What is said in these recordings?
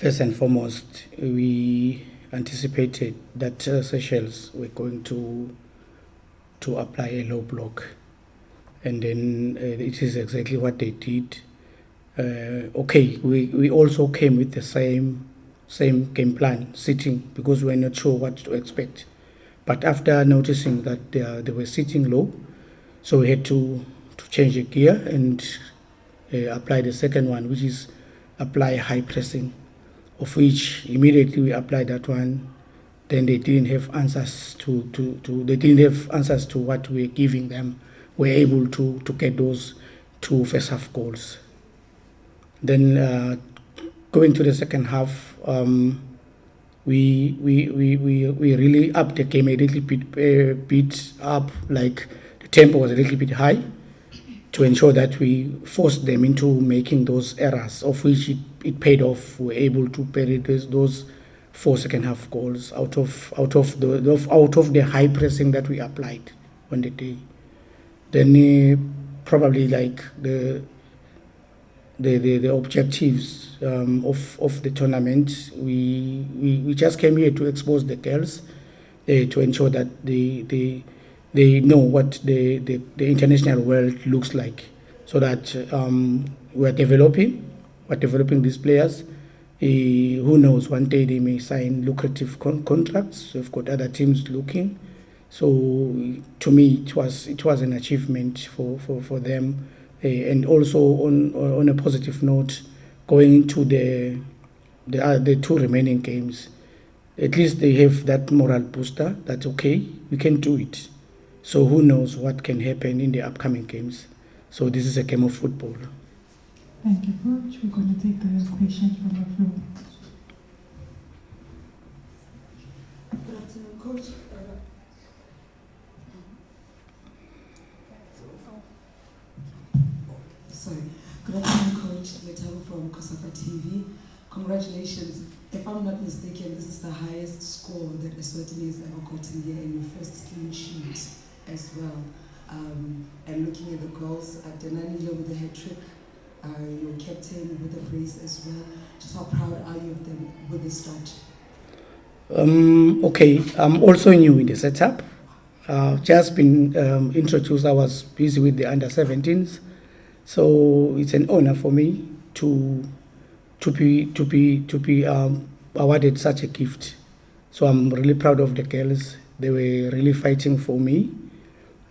First and foremost, we anticipated that Seychelles were going to apply a low block, and then it is exactly what they did. We also came with the same game plan, sitting, because we were not sure what to expect. But after noticing that they were sitting low, so we had to change the gear and apply the second one, which is apply high pressing, of which immediately we applied that one. Then they didn't have answers they didn't have answers to what we were giving them. We were able to get those two first half goals. Then going to the second half, we really upped the game a little bit up, like the tempo was a little bit high, to ensure that we forced them into making those errors, of which it paid off. We were able to bury those 4 second half goals out of the high pressing that we applied on the day. Then probably like the objectives of the tournament, we just came here to expose the girls, to ensure that they know what the international world looks like, so that we're developing these players. Who knows, one day they may sign lucrative contracts. We've got other teams looking. So to me, it was an achievement for them. And also on a positive note, going into the two remaining games, at least they have that moral booster. That's okay, we can do it. So who knows what can happen in the upcoming games. So this is a game of football. Thank you, Coach. We're going to take the questions from the floor. Good afternoon, Coach. Good afternoon, Coach. Letabo from COSAFA TV. Congratulations. If I'm not mistaken, this is the highest score that Eswatini has ever gotten here, and your first clean sheet as well. And looking at the goals, Denanilo with the hat-trick, your captain with the brace as well. Just how proud are you of them with the start? Okay, I'm also new in the setup. Just been introduced. I was busy with the under-17s. So it's an honor for me to be awarded such a gift. So I'm really proud of the girls. They were really fighting for me.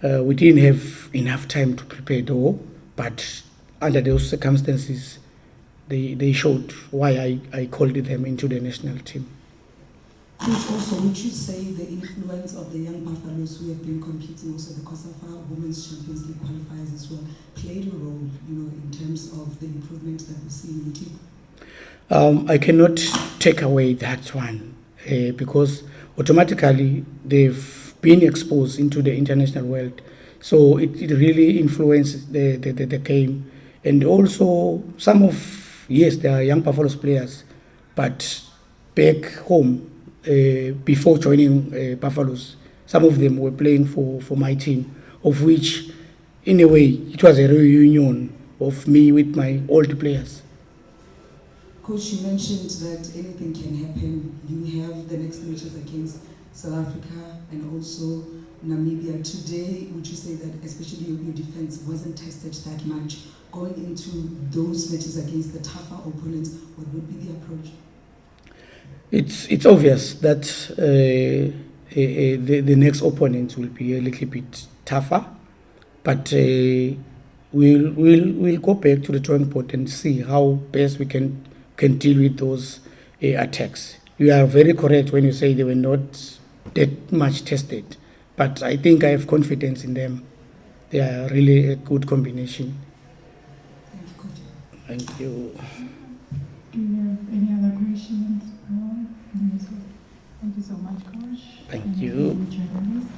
We didn't have enough time to prepare though, but under those circumstances, they showed why I called them into the national team. Coach, also, would you say the influence of the young Buffaloes who have been competing also the COSAFA Women's Champions League qualifiers as well played a role, in terms of the improvement that we see in the team? I cannot take away that one because automatically they've been exposed into the international world, so it really influences the game. And also there are young Buffaloes players, but back home, before joining Buffaloes, some of them were playing for my team, of which, in a way, it was a reunion of me with my old players. Coach, you mentioned that anything can happen. You have the next matches against South Africa and also Namibia. Today, would you say that especially your defense wasn't tested that much? Going into those matches against the tougher opponents, what would be the approach? It's obvious that the next opponent will be a little bit tougher, but we'll go back to the drawing board and see how best we can deal with those attacks. You are very correct when you say they were not that much tested, but I think I have confidence in them. They are really a good combination. Thank you, Coach. Thank you. Do you have any other questions? Thank you so much, Coach. Thank you. Journalists.